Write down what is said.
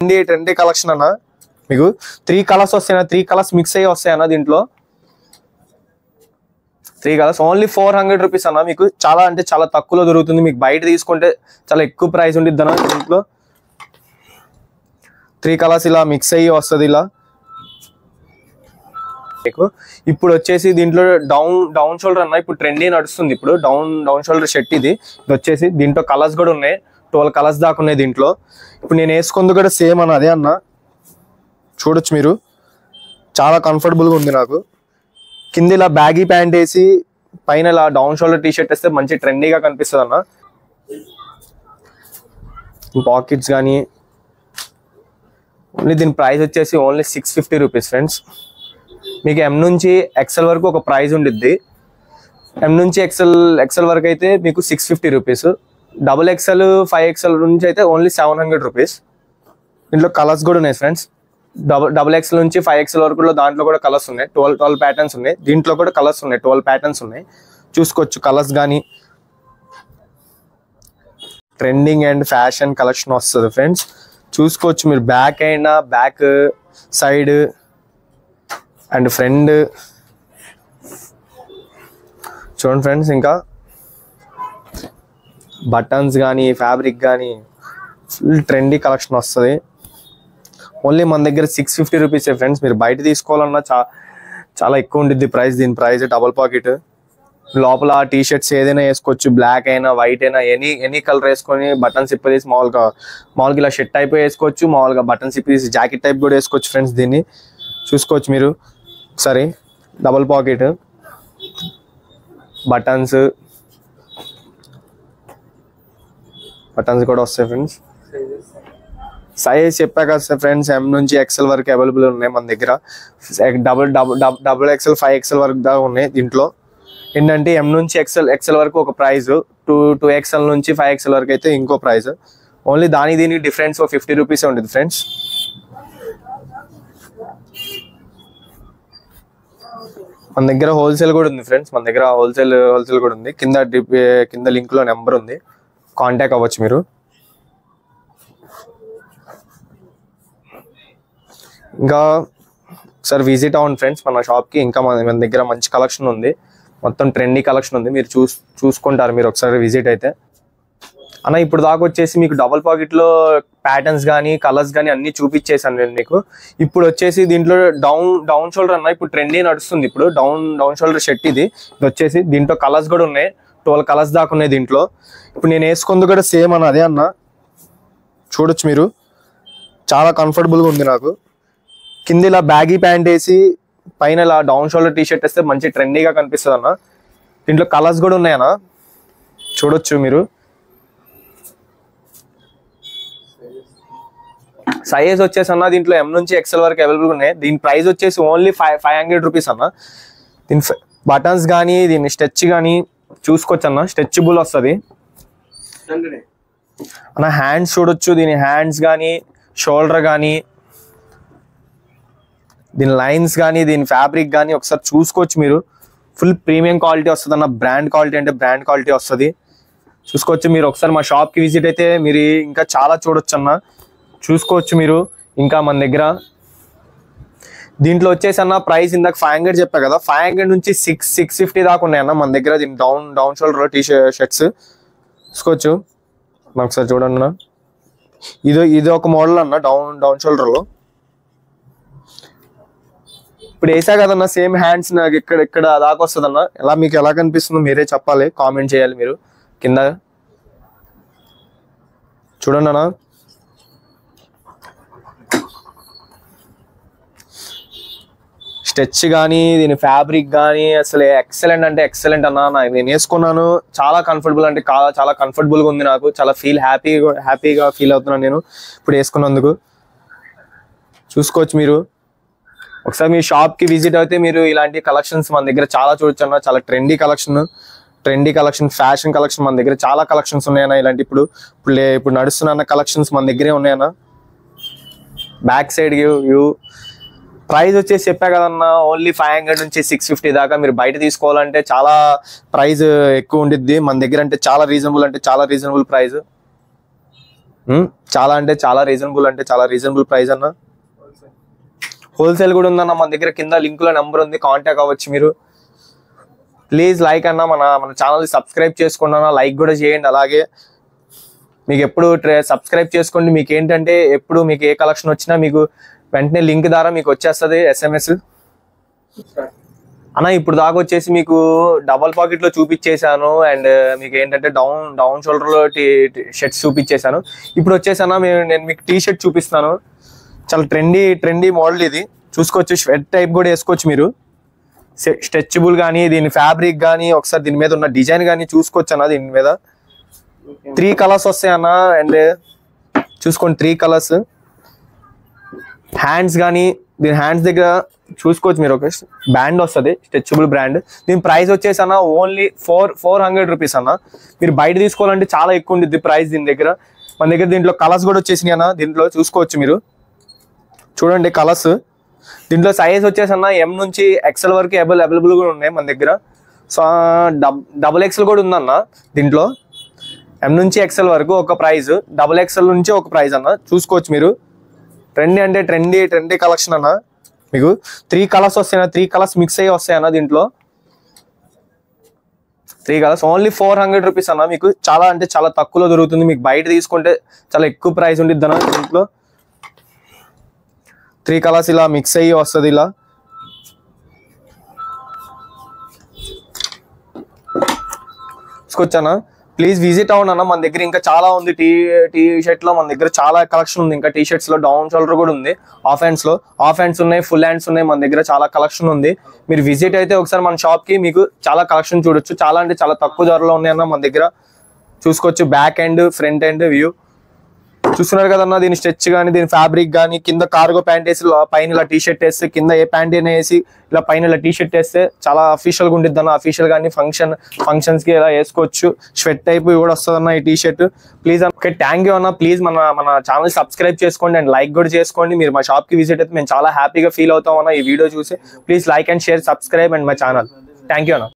Trendy collection అన్న. మీకు 3 colours వస్తాయన్న, 3 colours mix అయ్యి వస్తాయన్న. దీంట్లో 3 కలర్స్ ఓన్లీ 400 రూపీస్ అన్న. మీకు చాలా అంటే చాలా తక్కువలో దొరుకుతుంది. మీకు బయట తీసుకుంటే చాలా ఎక్కువ ప్రైస్ ఉంటుంది అన్న. దీంట్లో 3 కలర్స్ ఇలా మిక్స్ అయ్యి వస్తుంది. ఇలా మీకు ఇప్పుడు వచ్చేసి దీంట్లో డౌన్ షోల్డర్ అన్న. ఇప్పుడు ట్రెండీ నడుస్తుంది. ఇప్పుడు డౌన్ షోల్డర్ షర్ట్ ఇది వచ్చేసి. దీంట్లో కలర్స్ కూడా ఉన్నాయి, 12 కలర్స్ దాకా ఉన్నాయి దీంట్లో. ఇప్పుడు నేను వేసుకుంది కూడా సేమ్ అన్న, అదే అన్న. చూడొచ్చు మీరు, చాలా కంఫర్టబుల్గా ఉంది నాకు. కింద ఇలా బ్యాగీ ప్యాంట్ వేసి పైన ఇలా డౌన్ షోల్డర్ టీ షర్ట్ వేస్తే మంచి ట్రెండీగా కనిపిస్తుంది అన్న. పాకెట్స్ కానీ ఓన్లీ దీని ప్రైస్ వచ్చేసి ఓన్లీ 650 రూపీస్ ఫ్రెండ్స్. మీకు M నుంచి XL వరకు ఒక ప్రైస్ ఉండిద్ది. M నుంచి XL వరకు అయితే మీకు 650 రూపీస్. XXL 5XL నుంచి అయితే ఓన్లీ 700 రూపీస్. దీంట్లో కలర్స్ కూడా ఉన్నాయి ఫ్రెండ్స్. XXL నుంచి 5XL వరకు దాంట్లో కూడా కలర్స్ ఉన్నాయి. 12 ప్యాటర్న్స్ ఉన్నాయి. దీంట్లో కూడా కలర్స్ ఉన్నాయి, 12 ప్యాటర్న్స్ ఉన్నాయి. చూసుకోవచ్చు కలర్స్ కానీ. ట్రెండింగ్ అండ్ ఫ్యాషన్ కలెక్షన్ వస్తుంది ఫ్రెండ్స్. చూసుకోవచ్చు మీరు. బ్యాక్ అయినా బ్యాక్ సైడ్ అండ్ ఫ్రంట్ చూడండి ఫ్రెండ్స్. ఇంకా బటన్స్ కానీ ఫ్యాబ్రిక్ కానీ ఫుల్ ట్రెండీ కలెక్షన్ వస్తుంది. ఓన్లీ మన దగ్గర 650 రూపీసే ఫ్రెండ్స్. మీరు బయట తీసుకోవాలన్నా చాలా ఎక్కువ ఉంటుంది ప్రైస్. దీని ప్రైస్ డబల్ పాకెట్. లోపల టీ షర్ట్స్ ఏదైనా వేసుకోవచ్చు, బ్లాక్ అయినా వైట్ అయినా ఎనీ కలర్ వేసుకొని బటన్స్ ఇప్పదీసి మామూలుగా ఇలా షర్ట్ టైప్ వేసుకోవచ్చు. మామూలుగా బటన్స్ ఇప్పదీసి జాకెట్ టైప్ కూడా వేసుకోవచ్చు ఫ్రెండ్స్. దీన్ని చూసుకోవచ్చు మీరు ఒకసారి. డబల్ పాకెట్ బటన్స్ కూడా వస్తాయి ఫ్రెండ్స్. సైజ్ చెప్పా కదా ఫ్రెండ్స్, M నుంచి XL వరకు అవైలబుల్ ఉన్నాయి మన దగ్గర. XXL 5XL వరకు దాకా ఉన్నాయి. దీంట్లో ఏంటంటే M నుంచి XL వరకు ఒక ప్రైస్, 2XL నుంచి 5XL వరకు అయితే ఇంకో ప్రైస్. ఓన్లీ దీనికి డిఫరెన్స్ 50 రూపీస్ ఉంటుంది ఫ్రెండ్స్. మన దగ్గర హోల్సేల్ కూడా ఉంది ఫ్రెండ్స్. మన దగ్గర హోల్సేల్ కూడా ఉంది. కింద లింక్ లో నెంబర్ ఉంది, కాంటాక్ట్ అవ్వచ్చు మీరు. ఇంకా ఒకసారి విజిట్ అవ్వండి ఫ్రెండ్స్ మన షాప్కి. ఇంకా మన దగ్గర మంచి కలెక్షన్ ఉంది, మొత్తం ట్రెండీ కలెక్షన్ ఉంది. మీరు చూసుకుంటారు మీరు ఒకసారి విజిట్ అయితే అన్న. ఇప్పుడు దాకా వచ్చేసి మీకు డబల్ పాకెట్లో ప్యాటర్న్స్ కానీ కలర్స్ కానీ అన్ని చూపించేసాను నేను మీకు. ఇప్పుడు వచ్చేసి దీంట్లో డౌన్ షోల్డర్ అన్న. ఇప్పుడు ట్రెండీ నడుస్తుంది. ఇప్పుడు డౌన్ షోల్డర్ షర్ట్ ఇది వచ్చేసి. దీంట్లో కలర్స్ కూడా ఉన్నాయి, 12 కలర్స్ దాకా ఉన్నాయి దీంట్లో. ఇప్పుడు నేను వేసుకుంది కూడా సేమ్ అన్న, అదే అన్న. చూడొచ్చు మీరు, చాలా కంఫర్టబుల్గా ఉంది నాకు. కింద ఇలా బ్యాగీ ప్యాంట్ వేసి పైన ఇలా డౌన్ షోల్డర్ టీ షర్ట్ వేస్తే మంచి ట్రెండీగా కనిపిస్తుంది అన్న. దీంట్లో కలర్స్ కూడా ఉన్నాయన్న, చూడొచ్చు మీరు. సైజ్ వచ్చేసి అన్న దీంట్లో M నుంచి XL వరకు అవైలబుల్ ఉన్నాయి. దీని ప్రైస్ వచ్చేసి ఓన్లీ 500 రూపీస్ అన్న. దీని బటన్స్ కానీ దీని స్ట్రెచ్ కానీ చూసుకోవచ్చు అన్న, స్ట్రెచబుల్ వస్తుంది అన్న. హ్యాండ్స్ చూడొచ్చు, దీని హ్యాండ్స్ కానీ షోల్డర్ కానీ దీని లైన్స్ కానీ దీని ఫ్యాబ్రిక్ కానీ ఒకసారి చూసుకోవచ్చు మీరు. ఫుల్ ప్రీమియం క్వాలిటీ వస్తుంది అన్న. బ్రాండ్ క్వాలిటీ అంటే బ్రాండ్ క్వాలిటీ వస్తుంది. చూసుకోవచ్చు మీరు ఒకసారి మా షాప్కి విజిట్ అయితే మీరు ఇంకా చాలా చూడొచ్చు అన్న. చూసుకోవచ్చు మీరు. ఇంకా మన దగ్గర దీంట్లో వచ్చేసి అన్న ప్రైస్ ఇందాక 500 చెప్పా కదా, 500 నుంచి 650 దాకా ఉన్నాయన్న మన దగ్గర. దీని డౌన్ షోల్డర్ టీ షర్ట్స్ చూసుకోవచ్చు. ఒకసారి చూడండి అన్న. ఇది ఒక మోడల్ అన్న డౌన్ షోల్డర్లో. ఇప్పుడు వేసా కదన్న సేమ్ హ్యాండ్స్ నాకు ఇక్కడ దాకా వస్తుంది అన్న. మీకు ఎలా కనిపిస్తుందో మీరే చెప్పాలి, కామెంట్ చేయాలి మీరు కింద. చూడండి అన్న. స్ట్రెచ్ కానీ దీని ఫ్యాబ్రిక్ కానీ అసలు ఎక్సలెంట్ అంటే ఎక్సలెంట్ అన్న. నేను వేసుకున్నాను, చాలా కంఫర్టబుల్ అంటే చాలా కంఫర్టబుల్గా ఉంది నాకు. చాలా హ్యాపీగా ఫీల్ అవుతున్నాను నేను ఇప్పుడు వేసుకున్నందుకు. చూసుకోవచ్చు మీరు ఒకసారి మీ షాప్కి విజిట్ అయితే మీరు ఇలాంటి కలెక్షన్స్ మన దగ్గర చాలా చూడొచ్చు అన్న. చాలా ట్రెండీ కలెక్షన్ ఫ్యాషన్ కలెక్షన్ మన దగ్గర చాలా కలెక్షన్స్ ఉన్నాయన్న. ఇలాంటి ఇప్పుడు నడుస్తున్న కలెక్షన్స్ మన దగ్గరే ఉన్నాయన్న. బ్యాక్ సైడ్ వ్యూ ప్రైస్ వచ్చేసి చెప్పా కదన్నా, ఓన్లీ 500 నుంచి 650 దాకా. మీరు బయట తీసుకోవాలంటే చాలా ప్రైస్ ఎక్కువ ఉండిద్ది. మన దగ్గర అంటే చాలా రీజనబుల్ ప్రైస్. చాలా అంటే చాలా రీజనబుల్ ప్రైస్ అన్న. హోల్సేల్ కూడా ఉందన్న మన దగ్గర. కింద లింకులో నెంబర్ ఉంది, కాంటాక్ట్ అవ్వచ్చు మీరు. ప్లీజ్ లైక్ అన్న, మన ఛానల్ సబ్స్క్రైబ్ చేసుకోండి అన్న, లైక్ కూడా చేయండి. అలాగే మీకు ఎప్పుడు సబ్స్క్రైబ్ చేసుకోండి. మీకు ఏంటంటే ఎప్పుడు మీకు ఏ కలెక్షన్ వచ్చినా మీకు వెంటనే లింక్ ద్వారా మీకు వచ్చేస్తుంది SMS అన్న. ఇప్పుడు దాకా వచ్చేసి మీకు డబల్ పాకెట్ లో చూపించేశాను, అండ్ మీకు ఏంటంటే డౌన్ షోల్డర్ లో షర్ట్స్ చూపించేశాను. ఇప్పుడు వచ్చేసాను నేను మీకు టీ షర్ట్ చూపిస్తాను. చాలా ట్రెండీ మోడల్ ఇది, చూసుకోవచ్చు. స్వెట్ టైప్ కూడా వేసుకోవచ్చు మీరు. స్ట్రెచబుల్ కానీ, దీని ఫ్యాబ్రిక్ కానీ, ఒకసారి దీని మీద ఉన్న డిజైన్ కానీ చూసుకోవచ్చు అన్న. దీని మీద 3 కలర్స్ వస్తాయి అన్న, అండ్ చూసుకోండి 3 కలర్స్. హ్యాండ్స్ కానీ, దీని హ్యాండ్స్ దగ్గర చూసుకోవచ్చు మీరు. ఒక బ్యాండ్ వస్తుంది, స్ట్రెచబుల్ బ్రాండ్. దీని ప్రైస్ వచ్చేసి అన్న ఓన్లీ 400 రూపీస్ అన్న. మీరు బయట తీసుకోవాలంటే చాలా ఎక్కువ ఉంటుంది ప్రైస్ దీని దగ్గర. మన దగ్గర దీంట్లో కలర్స్ కూడా వచ్చేసినాయి అన్న. దీంట్లో చూసుకోవచ్చు మీరు, చూడండి కలర్స్. దీంట్లో సైజ్ వచ్చేసి అన్న M నుంచి XL వరకు అవైలబుల్ కూడా ఉన్నాయి మన దగ్గర. సో XXL కూడా ఉందన్న దీంట్లో. M నుంచి XL వరకు ఒక ప్రైస్, XXL నుంచి ఒక ప్రైస్ అన్న. చూసుకోవచ్చు మీరు. ట్రెండీ కలెక్షన్ అన్న. మీకు 3 కలర్స్ వస్తాయన్న, 3 కలర్స్ మిక్స్ అయ్యి వస్తాయన్న దీంట్లో. 3 కలర్స్ ఓన్లీ 400 రూపీస్ అన్న. మీకు చాలా అంటే చాలా తక్కువలో దొరుకుతుంది. మీకు బయట తీసుకుంటే చాలా ఎక్కువ ప్రైస్ ఉంటుంది అన్న. దీంట్లో 3 కలర్స్ ఇలా మిక్స్ అయ్యి వస్తుంది ఇలా. చూసుకోవచ్చా? ప్లీజ్ విజిట్ అవ్వండి అన్న. మన దగ్గర ఇంకా చాలా ఉంది. టీ షర్ట్ లో మన దగ్గర చాలా కలెక్షన్ ఉంది. ఇంకా టీ షర్ట్స్ లో డౌన్ షోల్డర్ కూడా ఉంది. హాఫ్ హ్యాండ్స్ ఉన్నాయి, ఫుల్ హ్యాండ్స్ ఉన్నాయి. మన దగ్గర చాలా కలెక్షన్ ఉంది. మీరు విజిట్ అయితే ఒకసారి మన షాప్ కి మీకు చాలా కలెక్షన్ చూడొచ్చు. చాలా అంటే చాలా తక్కువ ధరలో ఉన్నాయన్న మన దగ్గర. చూసుకోవచ్చు back and front and view. చూస్తున్నారు కదన్న. దీని స్ట్రెచ్ కానీ, దీని ఫ్యాబ్రిక్ కానీ, కింద కార్గో ప్యాంట్ వేసి పైన ఇలా టీ షర్ట్ వేస్తే, కింద ఏ ప్యాంట్ అయినా వేసి ఇలా పైన ఇలా టీ షర్ట్ వేస్తే చాలా అఫీషియల్ గా ఉంటుంది అన్న. అఫీషియల్ కానీ ఫంక్షన్స్ కి ఇలా వేసుకోవచ్చు. స్వెట్ టైప్ కూడా వస్తుంది అన్న ఈ T shirt. Please okay, thank you అన్న. ప్లీజ్ మన ఛానల్ సబ్స్క్రైబ్ చేసుకోండి అండ్ లైక్ కూడా చేసుకోండి. మీరు మా షాప్ కి విజిట్ అయితే మేము చాలా హ్యాపీగా ఫీల్ అవుతాం అన్న ఈ వీడియో చూసి. Please like and share, subscribe and my channel. Thank you అన్న.